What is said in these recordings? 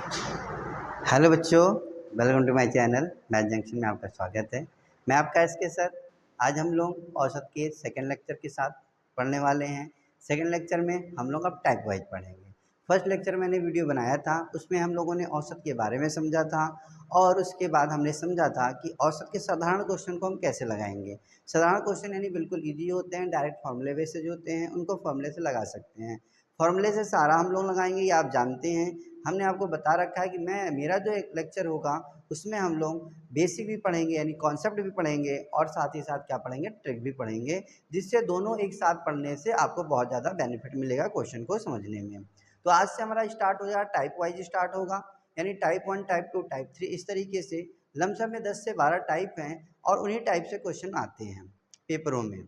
Hello बच्चों, welcome to my channel Math Junction में आपका स्वागत है। मैं आपका एसके सर। आज हम लोग औसत के सेकंड लेक्चर के साथ पढ़ने वाले हैं। सेकंड लेक्चर में हम लोग अब टाइप वाइज पढ़ेंगे। फर्स्ट लेक्चर मैंने वीडियो बनाया था, उसमें हम लोगों ने औसत के बारे में समझा था और उसके बाद हमने समझा था कि औसत के साधारण क्वेश्चन को हम कैसे लगाएंगे। साधारण क्वेश्चन यानी बिल्कुल ईजी होते हैं, डायरेक्ट फॉर्मूले बेस्ड होते हैं, उनको फॉर्मूले से लगा सकते हैं। फॉर्मूले से सारा हम लोग लगाएंगे, ये आप जानते हैं। हमने आपको बता रखा है कि मेरा जो एक लेक्चर होगा उसमें हम लोग बेसिक भी पढ़ेंगे यानी कॉन्सेप्ट भी पढ़ेंगे और साथ ही साथ क्या पढ़ेंगे, ट्रिक भी पढ़ेंगे, जिससे दोनों एक साथ पढ़ने से आपको बहुत ज़्यादा बेनिफिट मिलेगा क्वेश्चन को समझने में। तो आज से हमारा स्टार्ट हो जाएगा, टाइप वाइज स्टार्ट होगा, यानी टाइप 1, टाइप 2, टाइप 3, इस तरीके से लमसम में 10 से 12 टाइप हैं और उन्हीं टाइप से क्वेश्चन आते हैं पेपरों में।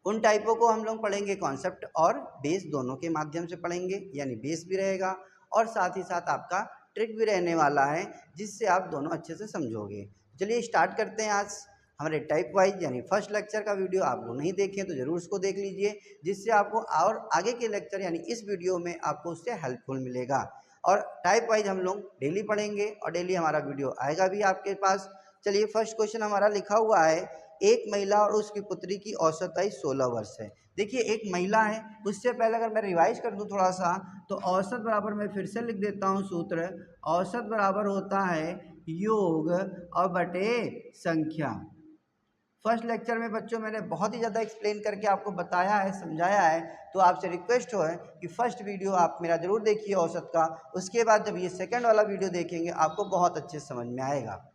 उन टाइपों को हम लोग पढ़ेंगे कॉन्सेप्ट और बेस दोनों के माध्यम से पढ़ेंगे, यानी बेस भी रहेगा और साथ ही साथ आपका ट्रिक भी रहने वाला है, जिससे आप दोनों अच्छे से समझोगे। चलिए स्टार्ट करते हैं आज हमारे टाइप वाइज यानी फर्स्ट लेक्चर का वीडियो आप लोग नहीं देखें तो ज़रूर उसको देख लीजिए, जिससे आपको और आगे के लेक्चर यानी इस वीडियो में आपको उससे हेल्पफुल मिलेगा। और टाइप वाइज हम लोग डेली पढ़ेंगे और डेली हमारा वीडियो आएगा भी आपके पास। चलिए फर्स्ट क्वेश्चन हमारा लिखा हुआ है, एक महिला और उसकी पुत्री की औसत आयु 16 वर्ष है। देखिए एक महिला है, उससे पहले अगर मैं रिवाइज कर दूं थोड़ा सा, तो औसत बराबर मैं फिर से लिख देता हूं सूत्र। औसत बराबर होता है योग और बटे संख्या। फर्स्ट लेक्चर में बच्चों मैंने बहुत ही ज़्यादा एक्सप्लेन करके आपको बताया है, समझाया है, तो आपसे रिक्वेस्ट है कि फर्स्ट वीडियो आप मेरा ज़रूर देखिए औसत का। उसके बाद जब ये सेकेंड वाला वीडियो देखेंगे आपको बहुत अच्छे से समझ में आएगा।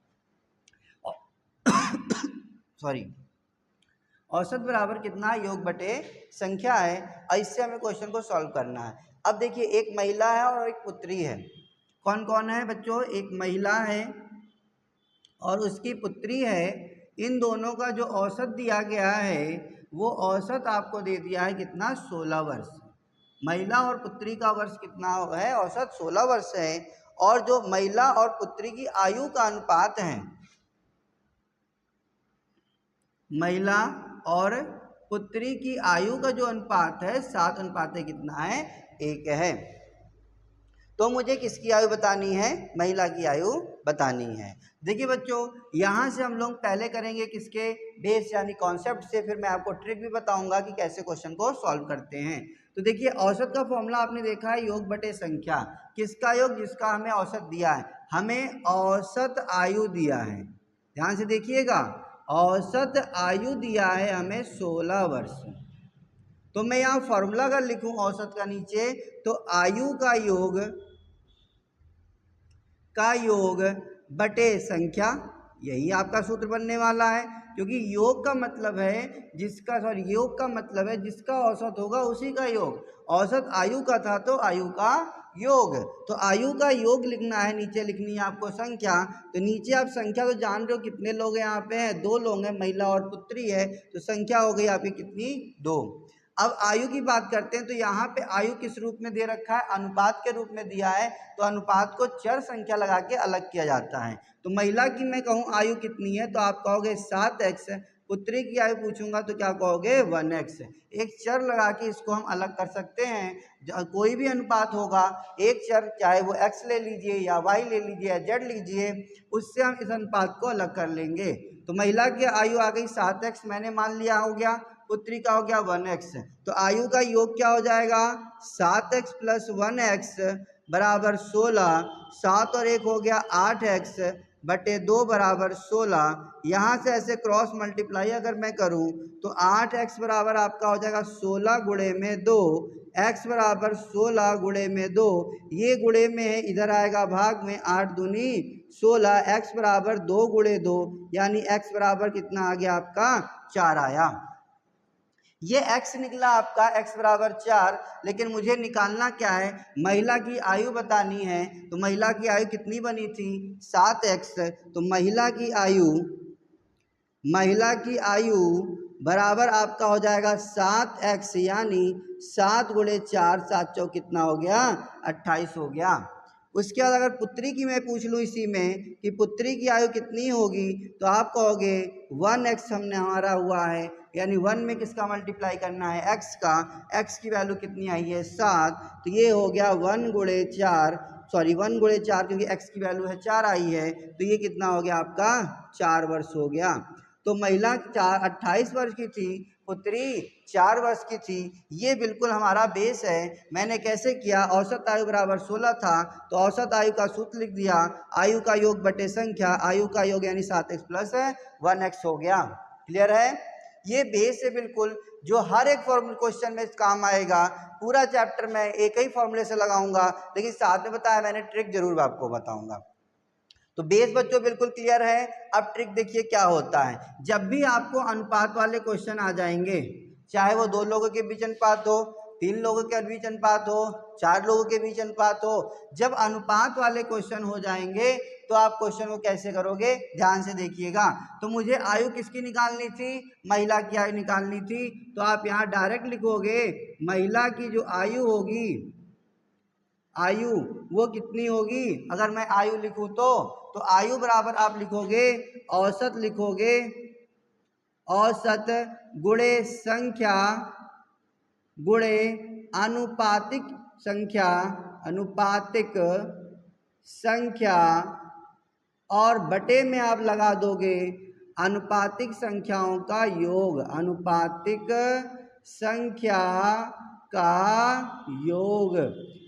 सॉरी, औसत बराबर कितना, योग बटे संख्या है और इससे हमें क्वेश्चन को सॉल्व करना है। अब देखिए एक महिला है और एक पुत्री है। कौन कौन है बच्चों, एक महिला है और उसकी पुत्री है। इन दोनों का जो औसत दिया गया है वो औसत आपको दे दिया है कितना, 16 वर्ष। महिला और पुत्री का वर्ष कितना है, औसत 16 वर्ष है। और जो महिला और पुत्री की आयु का अनुपात है, महिला और पुत्री की आयु का जो अनुपात है 7 कितना है, 1 है। तो मुझे किसकी आयु बतानी है, महिला की आयु बतानी है। देखिए बच्चों यहाँ से हम लोग पहले करेंगे किसके, बेस यानी कॉन्सेप्ट से, फिर मैं आपको ट्रिक भी बताऊंगा कि कैसे क्वेश्चन को सॉल्व करते हैं। तो देखिए औसत का फॉर्मूला आपने देखा है, योग बटे संख्या। किसका योग, जिसका हमें औसत दिया है। हमें औसत आयु दिया है, ध्यान से देखिएगा, औसत आयु दिया है हमें 16 वर्ष। तो मैं यहाँ फॉर्मूला अगर लिखूं औसत का नीचे, तो आयु का योग बटे संख्या, यही आपका सूत्र बनने वाला है। क्योंकि योग का मतलब है योग का मतलब है जिसका औसत होगा उसी का योग। औसत आयु का था तो आयु का योग, तो आयु का योग लिखना है, नीचे लिखनी है आपको संख्या। तो नीचे आप संख्या तो जान रहे हो कितने लोग यहाँ पे हैं, 2 लोग हैं, महिला और पुत्री है, तो संख्या हो गई आपकी कितनी, 2। अब आयु की बात करते हैं, तो यहाँ पे आयु किस रूप में दे रखा है, अनुपात के रूप में दिया है। तो अनुपात को चर संख्या लगा के अलग किया जाता है। तो महिला की मैं कहूँ आयु कितनी है, तो आप कहोगे 7x। पुत्री की आयु पूछूंगा तो क्या कहोगे, 1x। एक चर लगा के इसको हम अलग कर सकते हैं। कोई भी अनुपात होगा, एक चर चाहे वो x ले लीजिए या y ले लीजिए या z लीजिए, उससे हम इस अनुपात को अलग कर लेंगे। तो महिला की आयु आ गई 7x, मैंने मान लिया हो गया, पुत्री का हो गया 1x। तो आयु का योग क्या हो जाएगा, 7x प्लस 1x बराबर 16। 7 और 1 हो गया 8x बटे 2 बराबर 16। यहाँ से ऐसे क्रॉस मल्टीप्लाई अगर मैं करूँ तो 8x बराबर आपका हो जाएगा 16 गुणे में 2, x बराबर 16 गुणे में 2, ये गुणे में है, इधर आएगा भाग में, 8 दूनी 16, x बराबर 2 गुणे 2, यानी x बराबर कितना आ गया आपका, 4 आया। ये x निकला आपका, x बराबर 4। लेकिन मुझे निकालना क्या है, महिला की आयु बतानी है। तो महिला की आयु कितनी बनी थी, 7x। तो महिला की आयु बराबर आपका हो जाएगा 7x, यानी 7 गुणे 4, 7 चौक कितना हो गया, 28 हो गया। उसके बाद अगर पुत्री की मैं पूछ लूँ इसी में कि पुत्री की आयु कितनी होगी, तो आप कहोगे 1x हमने हमारा हुआ है, यानी 1 में किसका मल्टीप्लाई करना है, x का। x की वैल्यू कितनी आई है, 7। तो ये हो गया 1 गुणे 4, सॉरी 1 गुणे 4, क्योंकि x की वैल्यू है 4 आई है, तो ये कितना हो गया आपका 4 वर्ष हो गया। तो महिला 28 वर्ष की थी, पुत्री 4 वर्ष की थी। ये बिल्कुल हमारा बेस है। मैंने कैसे किया, औसत आयु बराबर 16 था, तो औसत आयु का सूत्र लिख दिया, आयु का योग बटे संख्या, आयु का योग यानी 7x प्लस 1x हो गया। क्लियर है? ये बेस है बिल्कुल, जो हर एक फॉर्मूला क्वेश्चन में काम आएगा। पूरा चैप्टर मैं एक ही फॉर्मूले से लगाऊंगा, लेकिन साथ में बताया मैंने ट्रिक जरूर आपको बताऊंगा। तो बेस बच्चों बिल्कुल क्लियर है। अब ट्रिक देखिए क्या होता है। जब भी आपको अनुपात वाले क्वेश्चन आ जाएंगे, चाहे वो 2 लोगों के बीच अनुपात हो, 3 लोगों के बीच अनुपात हो, 4 लोगों के बीच अनुपात हो, जब अनुपात वाले क्वेश्चन हो जाएंगे तो आप क्वेश्चन को कैसे करोगे, ध्यान से देखिएगा। तो मुझे आयु किसकी निकालनी थी, महिला की आयु निकालनी थी। तो आप यहाँ डायरेक्ट लिखोगे महिला की जो आयु होगी, आयु वो कितनी होगी। अगर मैं आयु लिखूं तो आयु बराबर आप लिखोगे औसत, लिखोगे औसत गुणे संख्या गुणे अनुपातिक संख्या, अनुपातिक संख्या, और बटे में आप लगा दोगे अनुपातिक संख्याओं का योग, अनुपातिक संख्या का योग।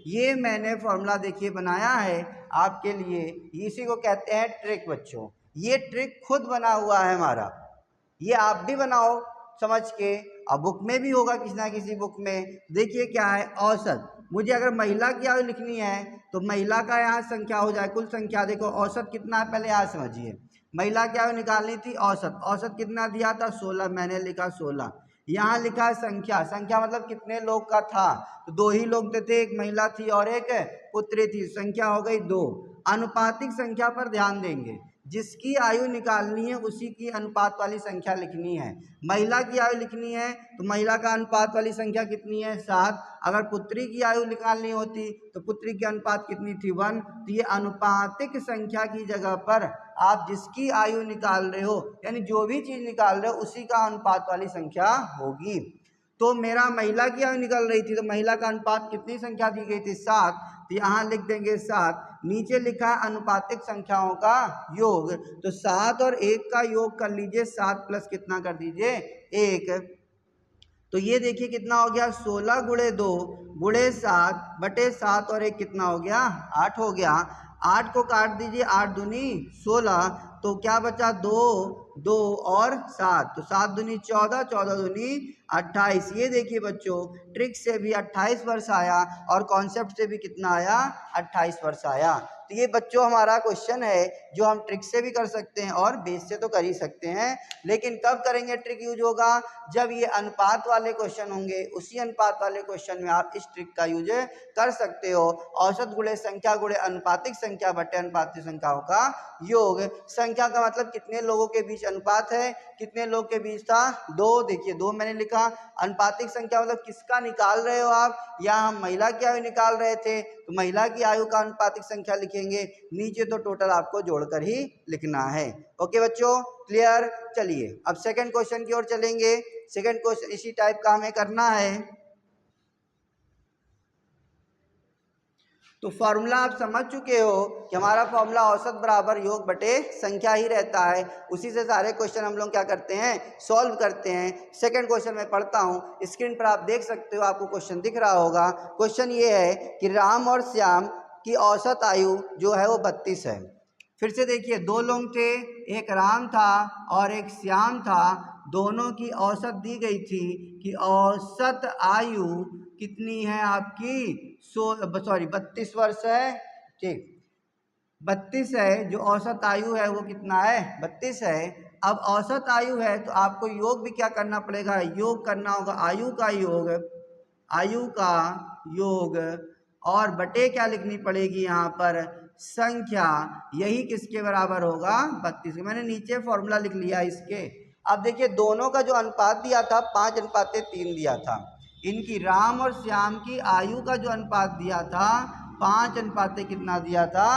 ये मैंने फॉर्मूला देखिए बनाया है आपके लिए, इसी को कहते हैं ट्रिक बच्चों। ये ट्रिक खुद बना हुआ है हमारा, ये आप भी बनाओ समझ के। अब बुक में भी होगा, किसी ना किसी बुक में। देखिए क्या है, औसत, मुझे अगर महिला की आयु लिखनी है तो महिला का यहाँ संख्या हो जाए, कुल संख्या। देखो औसत कितना है पहले यहाँ समझिए। महिला की आयु निकालनी थी औसत, औसत कितना दिया था 16, मैंने लिखा 16। यहाँ लिखा है संख्या, संख्या मतलब कितने लोग का था, तो 2 ही लोग थे, एक महिला थी और एक पुत्री थी, संख्या हो गई 2। अनुपातिक संख्या पर ध्यान देंगे, जिसकी आयु निकालनी है उसी की अनुपात वाली संख्या लिखनी है। महिला की आयु लिखनी है तो महिला का अनुपात वाली संख्या कितनी है 7। अगर पुत्री की आयु निकालनी होती तो पुत्री की अनुपात कितनी थी 1। तो ये अनुपातिक संख्या की जगह पर आप जिसकी आयु निकाल रहे हो, यानी जो भी चीज निकाल रहे हो उसी का अनुपात वाली संख्या होगी। तो मेरा महिला की आयु निकल रही थी, तो महिला का अनुपात कितनी संख्या दी गई थी 7, तो यहाँ लिख देंगे 7। नीचे लिखा है अनुपातिक संख्याओं का योग, तो 7 और 1 का योग कर लीजिए, 7 प्लस कितना कर दीजिए 1। तो ये देखिए कितना हो गया 16 गुणे 2 गुणे 7 बटे 7 और 1 कितना हो गया 8 हो गया। 8 को काट दीजिए, 8 दूनी 16, तो क्या बचा 2 2 और 7, तो 7 दूनी 14, 14 दूनी 28। ये देखिए बच्चों ट्रिक से भी 28 वर्ष आया और कॉन्सेप्ट से भी कितना आया 28 वर्ष आया। तो ये बच्चों हमारा क्वेश्चन है जो हम ट्रिक से भी कर सकते हैं और बेस से तो कर ही सकते हैं, लेकिन कब करेंगे ट्रिक यूज होगा, जब ये अनुपात वाले क्वेश्चन होंगे। उसी अनुपात वाले क्वेश्चन में आप इस ट्रिक का यूज कर सकते हो। औसत गुणे संख्या गुणे अनुपातिक संख्या बटे अनुपातिक संख्याओं का योग। संख्या का मतलब कितने लोगों के बीच अनुपात है, कितने लोग के बीच था 2, देखिए 2 मैंने लिखा। अनुपातिक संख्या मतलब किसका निकाल रहे हो आप, या हम महिला की आयु निकाल रहे थे तो महिला की आयु का अनुपातिक संख्या लिखेंगे, नीचे तो टोटल आपको जोड़कर ही लिखना है। ओके बच्चों क्लियर। चलिए अब सेकंड क्वेश्चन की ओर चलेंगे। सेकंड क्वेश्चन इसी टाइप का हमें करना है। तो फॉर्मूला आप समझ चुके हो कि हमारा फॉर्मूला औसत बराबर योग बटे संख्या ही रहता है। उसी से सारे क्वेश्चन हम लोग क्या करते हैं सॉल्व करते हैं। सेकंड क्वेश्चन मैं पढ़ता हूँ, स्क्रीन पर आप देख सकते हो, आपको क्वेश्चन दिख रहा होगा। क्वेश्चन ये है कि राम और श्याम की औसत आयु जो है वो 32 है। फिर से देखिए 2 लोग थे, एक राम था और एक श्याम था। दोनों की औसत दी गई थी कि औसत आयु कितनी है आपकी 32 वर्ष है। ठीक 32 है, जो औसत आयु है वो कितना है 32 है। अब औसत आयु है तो आपको योग भी क्या करना पड़ेगा, योग करना होगा आयु का योग, आयु का योग, और बटे क्या लिखनी पड़ेगी यहाँ पर संख्या। यही किसके बराबर होगा 32। मैंने नीचे फॉर्मूला लिख लिया इसके। अब देखिए दोनों का जो अनुपात दिया था 5:3 दिया था। इनकी राम और श्याम की आयु का जो अनुपात दिया था 5:3 कितना दिया था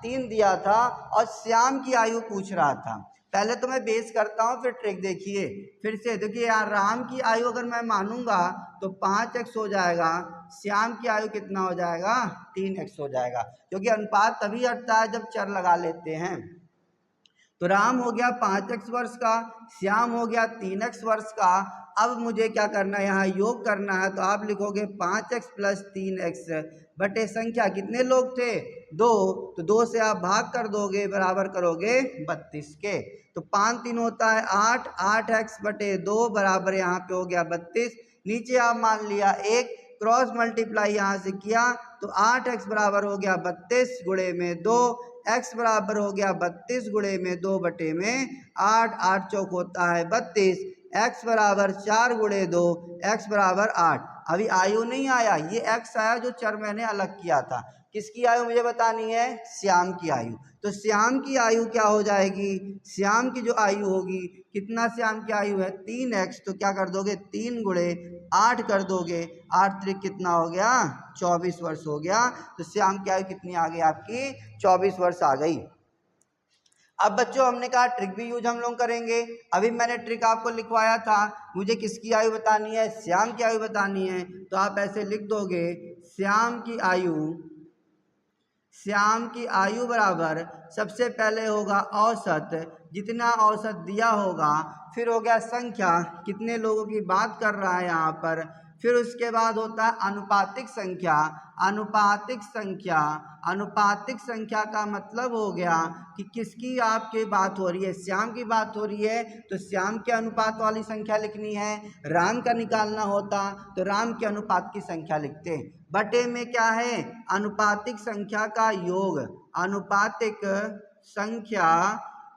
3 दिया था, और श्याम की आयु पूछ रहा था। पहले तो मैं बेस करता हूँ फिर ट्रिक देखिए। फिर से देखिए यार राम की आयु अगर मैं मानूंगा तो 5x हो जाएगा, श्याम की आयु कितना हो जाएगा 3x हो जाएगा, क्योंकि अनुपात तभी हटता है जब चर लगा लेते हैं। तो राम हो गया 5x वर्ष का, श्याम हो गया 3x वर्ष का। अब मुझे क्या करना है, यहाँ योग करना है, तो आप लिखोगे 5x + 3x बटे संख्या, कितने लोग थे 2, तो 2 से आप भाग कर दोगे, बराबर करोगे 32 के। तो 5 3 होता है 8, 8x बटे 2 बराबर यहाँ पे हो गया 32। नीचे आप मान लिया 1, क्रॉस मल्टीप्लाई यहाँ से किया तो 8x बराबर हो गया 32 गुणे में 2, x बराबर हो गया 32 गुणे में 2 बटे में 8, 8 चौक होता है 32, x बराबर 4 गुणे 2, x बराबर 8। अभी आयु नहीं आया, ये x आया जो चर मैंने अलग किया था। किसकी आयु मुझे बतानी है, श्याम की आयु। तो श्याम की आयु क्या हो जाएगी, श्याम की जो आयु होगी, कितना श्याम की आयु है 3x, तो क्या कर दोगे 3 गुणे 8 कर दोगे, 8 त्रिक कितना हो गया 24 वर्ष हो गया। तो श्याम की आयु कितनी आ गई आपकी 24 वर्ष आ गई। अब बच्चों हमने कहा ट्रिक भी यूज हम लोग करेंगे। अभी मैंने ट्रिक आपको लिखवाया था, मुझे किसकी आयु बतानी है, श्याम की आयु बतानी है। तो आप ऐसे लिख दोगे श्याम की आयु, श्याम की आयु बराबर सबसे पहले होगा औसत, जितना औसत दिया होगा, फिर हो गया संख्या, कितने लोगों की बात कर रहा है यहाँ पर, फिर उसके बाद होता है अनुपातिक संख्या। अनुपातिक संख्या, अनुपातिक संख्या का मतलब हो गया कि किसकी आपकी बात हो रही है, श्याम की बात हो रही है, तो श्याम के अनुपात वाली संख्या लिखनी है। राम का निकालना होता तो राम के अनुपात की संख्या लिखते, बटे में क्या है अनुपातिक संख्या का योग, अनुपातिक संख्या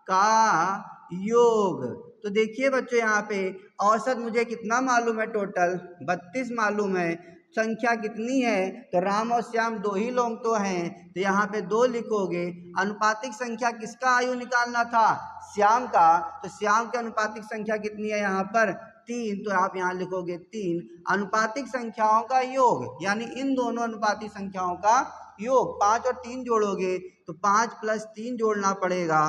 का योग। तो देखिए बच्चों यहाँ पे औसत मुझे कितना मालूम है, टोटल 32 मालूम है। संख्या कितनी है, तो राम और श्याम 2 ही लोग तो हैं, तो यहाँ पे 2 लिखोगे। अनुपातिक संख्या किसका आयु निकालना था, श्याम का, तो श्याम की अनुपातिक संख्या कितनी है यहाँ पर 3, तो आप यहाँ लिखोगे 3। अनुपातिक संख्याओं का योग, यानी इन दोनों अनुपातिक संख्याओं का योग, 5 और 3 जोड़ोगे तो 5 + 3 जोड़ना पड़ेगा,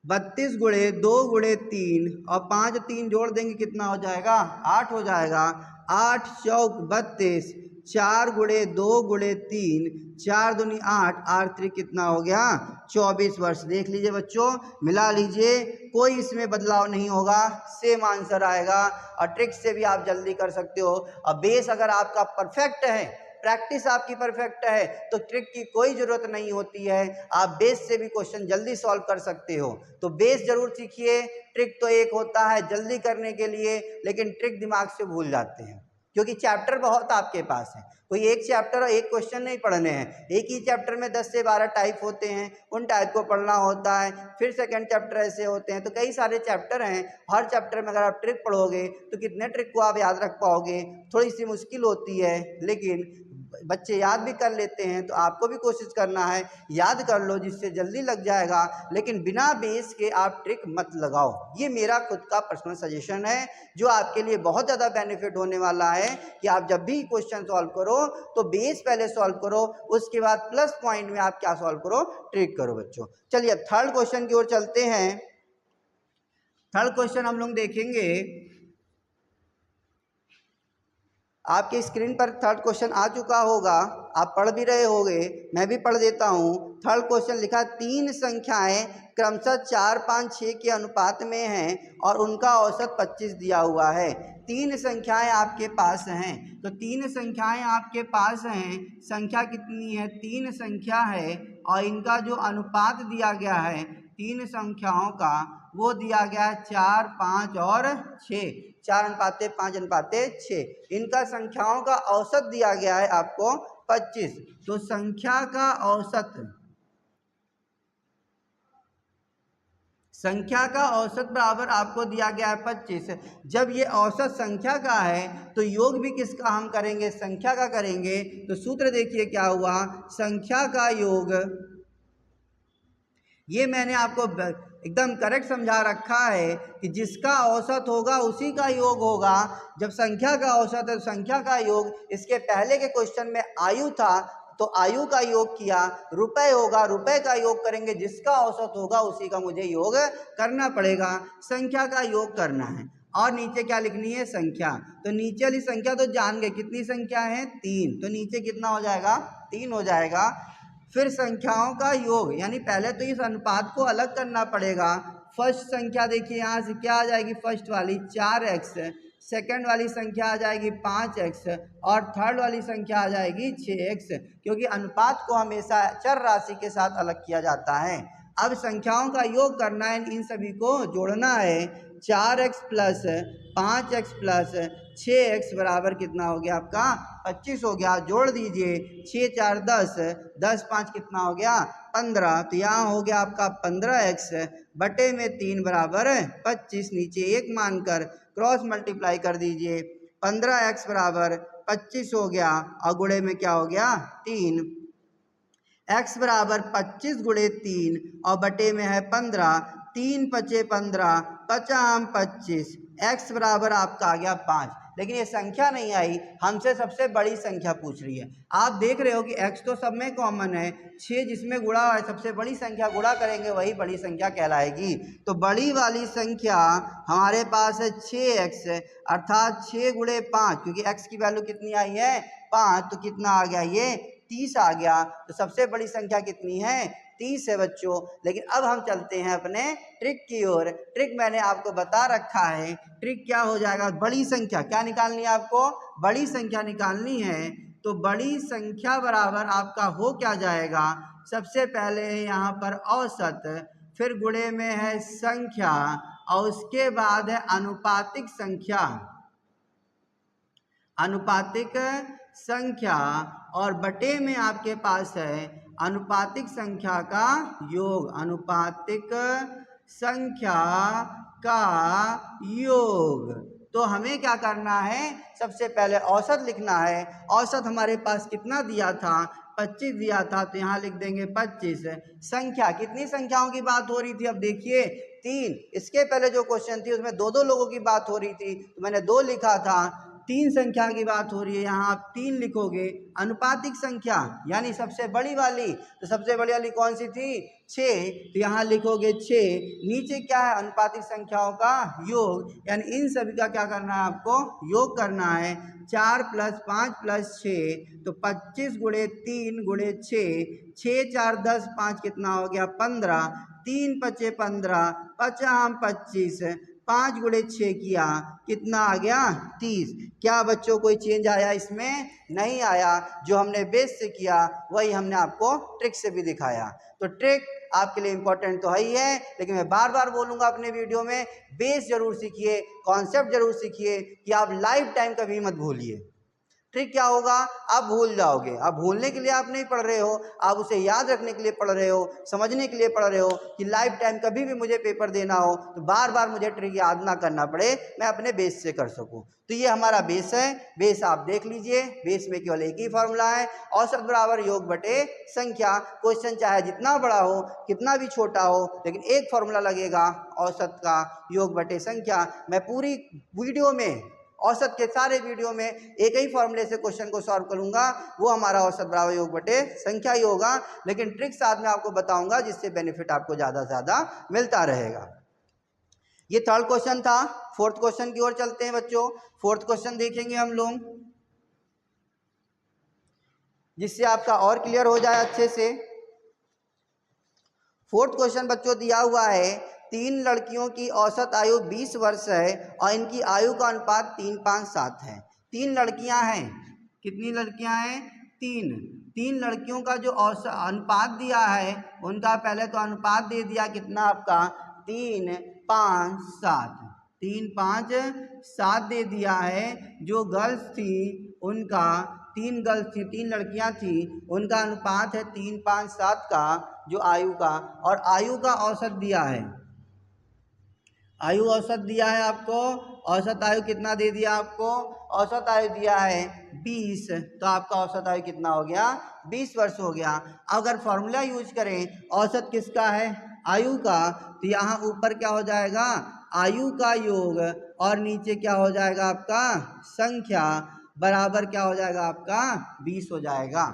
32 गुणे 2 गुणे 3 और 5 3 जोड़ देंगे कितना हो जाएगा 8 हो जाएगा। 8 चौक 32, 4 गुणे 2 गुणे 3, 4 दूनी 8, 8 त्रिक कितना हो गया 24 वर्ष। देख लीजिए बच्चों, मिला लीजिए, कोई इसमें बदलाव नहीं होगा, सेम आंसर आएगा। और ट्रिक से भी आप जल्दी कर सकते हो। और बेस अगर आपका परफेक्ट है, प्रैक्टिस आपकी परफेक्ट है, तो ट्रिक की कोई ज़रूरत नहीं होती है, आप बेस से भी क्वेश्चन जल्दी सॉल्व कर सकते हो। तो बेस जरूर सीखिए। ट्रिक तो एक होता है जल्दी करने के लिए, लेकिन ट्रिक दिमाग से भूल जाते हैं, क्योंकि चैप्टर बहुत आपके पास है। कोई एक चैप्टर और एक क्वेश्चन नहीं पढ़ने हैं, एक ही चैप्टर में 10 से 12 टाइप होते हैं, उन टाइप को पढ़ना होता है। फिर सेकंड चैप्टर ऐसे होते हैं, तो कई सारे चैप्टर हैं। हर चैप्टर में अगर आप ट्रिक पढ़ोगे तो कितने ट्रिक को आप याद रख पाओगे, थोड़ी सी मुश्किल होती है, लेकिन बच्चे याद भी कर लेते हैं। तो आपको भी कोशिश करना है, याद कर लो, जिससे जल्दी लग जाएगा, लेकिन बिना बेस के आप ट्रिक मत लगाओ। ये मेरा खुद का पर्सनल सजेशन है, जो आपके लिए बहुत ज़्यादा बेनिफिट होने वाला है कि आप जब भी क्वेश्चन सॉल्व करो तो बेस पहले सॉल्व करो, उसके बाद प्लस पॉइंट में आप क्या सॉल्व करो, ट्रिक करो बच्चों। चलिए अब थर्ड क्वेश्चन की ओर चलते हैं। थर्ड क्वेश्चन हम लोग देखेंगे, आपके स्क्रीन पर थर्ड क्वेश्चन आ चुका होगा, आप पढ़ भी रहे होंगे, मैं भी पढ़ देता हूँ। थर्ड क्वेश्चन लिखा, 3 संख्याएं क्रमशः 4, 5, 6 के अनुपात में हैं और उनका औसत 25 दिया हुआ है। 3 संख्याएं आपके पास हैं, तो 3 संख्याएं आपके पास हैं, संख्या कितनी है 3 संख्या है, और इनका जो अनुपात दिया गया है 3 संख्याओं का, वो दिया गया है 4, 5 और 6, 4:5:6। इनका संख्याओं का औसत दिया गया है आपको 25। तो संख्या का औसत, संख्या का औसत बराबर आपको दिया गया है 25। जब ये औसत संख्या का है तो योग भी किसका हम करेंगे, संख्या का करेंगे। तो सूत्र देखिए क्या हुआ, संख्या का योग, ये मैंने आपको एकदम करेक्ट समझा रखा है कि जिसका औसत होगा उसी का योग होगा। जब संख्या का औसत है संख्या का योग, इसके पहले के क्वेश्चन में आयु था तो आयु का योग किया, रुपए होगा रुपए का योग करेंगे, जिसका औसत होगा उसी का मुझे योग करना पड़ेगा, संख्या का योग करना है। और नीचे क्या लिखनी है, संख्या। तो नीचे वाली संख्या तो जान गए, कितनी संख्या है, 3, तो नीचे कितना हो जाएगा, 3 हो जाएगा। फिर संख्याओं का योग, यानी पहले तो इस अनुपात को अलग करना पड़ेगा। फर्स्ट संख्या देखिए यहाँ से क्या आ जाएगी, फर्स्ट वाली 4x, सेकंड वाली संख्या आ जाएगी 5x और थर्ड वाली संख्या आ जाएगी 6x, क्योंकि अनुपात को हमेशा चर राशि के साथ अलग किया जाता है। अब संख्याओं का योग करना है, इन सभी को जोड़ना है। 4x plus 5x plus 6x बराबर कितना हो गया आपका, 25 हो गया। जोड़ दीजिए, 6 4 10, 10 5 कितना हो गया, 15। तो यहाँ हो गया आपका 15x बटे में 3 बराबर 25। नीचे 1 मानकर क्रॉस मल्टीप्लाई कर दीजिए, 15x बराबर 25 हो गया और गुणे में क्या हो गया, 3। x बराबर 25 गुणे 3 और बटे में है 15, 3 पचे 15, 5 25, x बराबर आपका आ गया 5। लेकिन ये संख्या नहीं आई, हमसे सबसे बड़ी संख्या पूछ रही है। आप देख रहे हो कि x तो सब में कॉमन है, 6 जिसमें गुणा है, सबसे बड़ी संख्या गुणा करेंगे वही बड़ी संख्या कहलाएगी। तो बड़ी वाली संख्या हमारे पास है 6x, अर्थात 6 गुणे 5, क्योंकि x की वैल्यू कितनी आई है, 5, तो कितना आ गया, ये 30 आ गया। तो सबसे बड़ी संख्या कितनी है, 30 है बच्चों। लेकिन अब हम चलते हैं अपने ट्रिक की ओर। ट्रिक मैंने आपको बता रखा है। ट्रिक क्या हो जाएगा, बड़ी संख्या क्या निकालनी है आपको, बड़ी संख्या निकालनी है। तो बड़ी संख्या बराबर आपका हो क्या जाएगा, सबसे पहले है यहाँ पर औसत, फिर गुणे में है संख्या और उसके बाद है अनुपातिक संख्या, अनुपातिक संख्या और बटे में आपके पास है अनुपातिक संख्या का योग, अनुपातिक संख्या का योग। तो हमें क्या करना है, सबसे पहले औसत लिखना है। औसत हमारे पास कितना दिया था, 25 दिया था, तो यहाँ लिख देंगे 25। संख्या, कितनी संख्याओं की बात हो रही थी, अब देखिए 3। इसके पहले जो क्वेश्चन थी उसमें 2 लोगों की बात हो रही थी, तो मैंने 2 लिखा था। 3 संख्या की बात हो रही है, यहाँ आप 3 लिखोगे। अनुपातिक संख्या यानी सबसे बड़ी वाली, तो सबसे बड़ी वाली कौन सी थी, 6, तो यहाँ लिखोगे 6। नीचे क्या है, अनुपातिक संख्याओं का योग, यानी इन सभी का क्या करना है, आपको योग करना है। 4 + 5 + 6, तो 25 गुणे 3 गुणे 6, 6 4 10, 5 कितना हो गया, 15, 3 पचे 15, 5 25, 5 गुणे 6 किया, कितना आ गया, 30। क्या बच्चों कोई चेंज आया इसमें, नहीं आया। जो हमने बेस से किया वही हमने आपको ट्रिक से भी दिखाया। तो ट्रिक आपके लिए इंपॉर्टेंट तो है ही है, लेकिन मैं बार बार बोलूंगा अपने वीडियो में, बेस जरूर सीखिए, कॉन्सेप्ट जरूर सीखिए, कि आप लाइफ टाइम कभी मत भूलिए। ट्रिक क्या होगा, आप भूल जाओगे। आप भूलने के लिए आप नहीं पढ़ रहे हो, आप उसे याद रखने के लिए पढ़ रहे हो, समझने के लिए पढ़ रहे हो, कि लाइफ टाइम कभी भी मुझे पेपर देना हो तो बार बार मुझे ट्रिक याद ना करना पड़े, मैं अपने बेस से कर सकूं। तो ये हमारा बेस है। बेस आप देख लीजिए, बेस में केवल एक ही फॉर्मूला है, औसत बराबर योग बटे संख्या। क्वेश्चन चाहे जितना बड़ा हो, कितना भी छोटा हो, लेकिन एक फॉर्मूला लगेगा, औसत का योग बटे संख्या। मैं पूरी वीडियो में, औसत के सारे वीडियो में एक ही फॉर्मूले से क्वेश्चन को सॉल्व करूंगा, वो हमारा औसत बराबर योग बटे संख्या ही होगा। लेकिन ट्रिक साथ में आपको बताऊंगा, जिससे बेनिफिट आपको ज़्यादा से ज़्यादा मिलता रहेगा। ये थर्ड क्वेश्चन था। फोर्थ क्वेश्चन की ओर चलते हैं बच्चों। फोर्थ क्वेश्चन देखेंगे हम लोग, जिससे आपका और क्लियर हो जाए अच्छे से। फोर्थ क्वेश्चन बच्चों दिया हुआ है, 3 लड़कियों की औसत आयु 20 वर्ष है और इनकी आयु का अनुपात 3 5 7 है। 3 लड़कियां हैं, कितनी लड़कियां हैं, 3। 3 लड़कियों का जो औसत अनुपात दिया है, उनका पहले तो अनुपात दे दिया, कितना आपका, 3 5 7, 3 5 7 दे दिया है। जो गर्ल्स थी उनका, 3 गर्ल्स थी, 3 लड़कियां थी, उनका अनुपात है 3 5 7 का, जो आयु का, और आयु का औसत दिया है, आयु औसत दिया है आपको। औसत आयु कितना दे दिया आपको, औसत आयु दिया है 20, तो आपका औसत आयु कितना हो गया, 20 वर्ष हो गया। अगर फॉर्मूला यूज करें, औसत किसका है, आयु का, तो यहाँ ऊपर क्या हो जाएगा, आयु का योग, और नीचे क्या हो जाएगा आपका, संख्या, बराबर क्या हो जाएगा आपका, 20 हो जाएगा।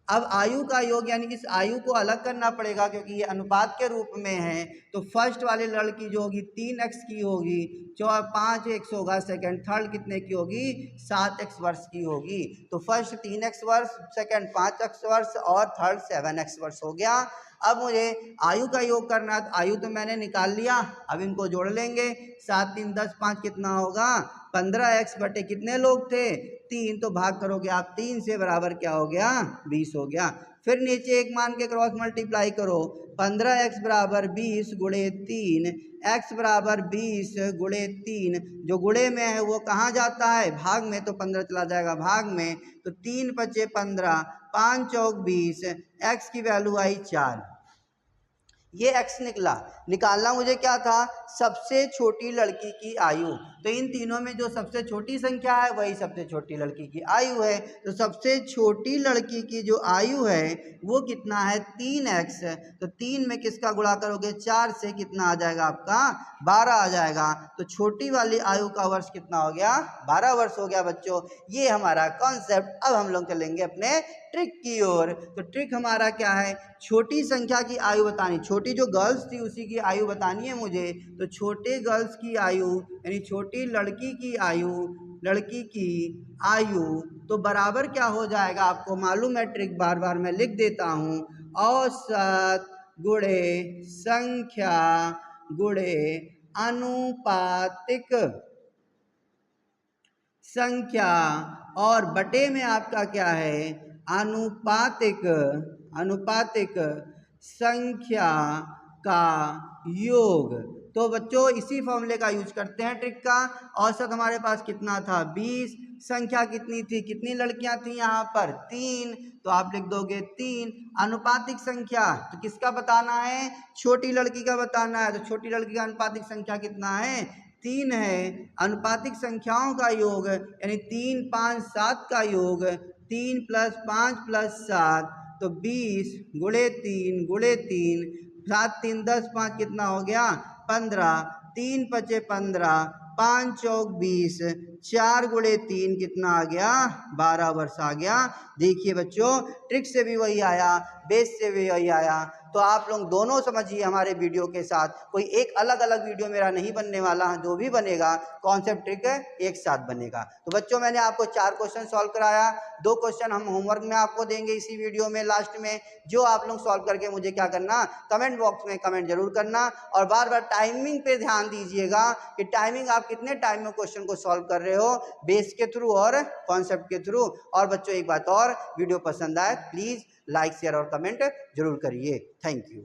अब आयु का योग यानी कि इस आयु को अलग करना पड़ेगा क्योंकि ये अनुपात के रूप में है। तो फर्स्ट वाली लड़की जो होगी 3x की होगी, 5x होगा, सेकंड थर्ड कितने की होगी 7x वर्ष की होगी। तो फर्स्ट 3x वर्ष, सेकंड 5x वर्ष और थर्ड 7x वर्ष हो गया। अब मुझे आयु का योग करना है, तो आयु तो मैंने निकाल लिया, अब इनको जोड़ लेंगे। 7 3 10 5 कितना होगा 15x बटे कितने लोग थे 3, तो भाग करोगे आप 3 से, बराबर क्या हो गया 20 हो गया। फिर नीचे एक मान के क्रॉस मल्टीप्लाई करो, 15x बराबर 20 गुणे 3, x बराबर 20 गुणे 3, जो गुणे में है वो कहाँ जाता है भाग में, तो 15 चला जाएगा भाग में, तो 3 पचे 15, 5 चौक 20, x की वैल्यू आई 4। ये x निकालना मुझे क्या था सबसे छोटी लड़की की आयु। तो इन तीनों में जो सबसे छोटी संख्या है वही सबसे छोटी लड़की की आयु है। तो सबसे छोटी लड़की की जो आयु है वो कितना है 3x। तो 3 में किसका गुणा करोगे 4 से, कितना आ जाएगा आपका 12 आ जाएगा। तो छोटी वाली आयु का वर्ष कितना हो गया 12 वर्ष हो गया बच्चों। ये हमारा कॉन्सेप्ट। अब हम लोग चलेंगे अपने ट्रिक की ओर। तो ट्रिक हमारा क्या है, छोटी संख्या की आयु बतानी, छोटी जो गर्ल्स थी उसी की आयु बतानी है मुझे। तो छोटे गर्ल्स की आयु यानी छोटी लड़की की आयु तो बराबर क्या हो जाएगा आपको मालूम है, ट्रिक बार बार मैं लिख देता हूँ, औसत गुणे संख्या गुणे अनुपातिक संख्या, और बटे में आपका क्या है अनुपातिक संख्या का योग। तो बच्चों इसी फॉर्मूले का यूज करते हैं ट्रिक का। औसत हमारे पास कितना था 20, संख्या कितनी थी, कितनी लड़कियां थी यहाँ पर 3, तो आप लिख दोगे 3। अनुपातिक संख्या तो किसका बताना है छोटी लड़की का बताना है, तो छोटी लड़की का अनुपातिक संख्या कितना है 3 है। अनुपातिक संख्याओं का योग यानी 3 5 7 का योग, 3 + 5 + 7, तो 20 गुणे 3 गुणे 3, 7 3 10 5 कितना हो गया 15, 3 पचे 15, 5 चौक 20, 4 गुणे 3 कितना आ गया 12 वर्ष आ गया। देखिए बच्चों ट्रिक से भी वही आया, बेस से भी वही आया। तो आप लोग दोनों समझिए हमारे वीडियो के साथ, कोई एक अलग अलग वीडियो मेरा नहीं बनने वाला, जो भी बनेगा कॉन्सेप्ट ट्रिक एक साथ बनेगा। तो बच्चों मैंने आपको 4 क्वेश्चन सॉल्व कराया, 2 क्वेश्चन हम होमवर्क में आपको देंगे इसी वीडियो में लास्ट में, जो आप लोग सॉल्व करके मुझे क्या करना कमेंट बॉक्स में कमेंट जरूर करना। और बार बार टाइमिंग पे ध्यान दीजिएगा कि टाइमिंग आप कितने टाइम में क्वेश्चन को सॉल्व कर रहे हो, बेस के थ्रू और कॉन्सेप्ट के थ्रू। और बच्चों एक बात और, वीडियो पसंद आए प्लीज लाइक शेयर और कमेंट जरूर करिए। Thank you.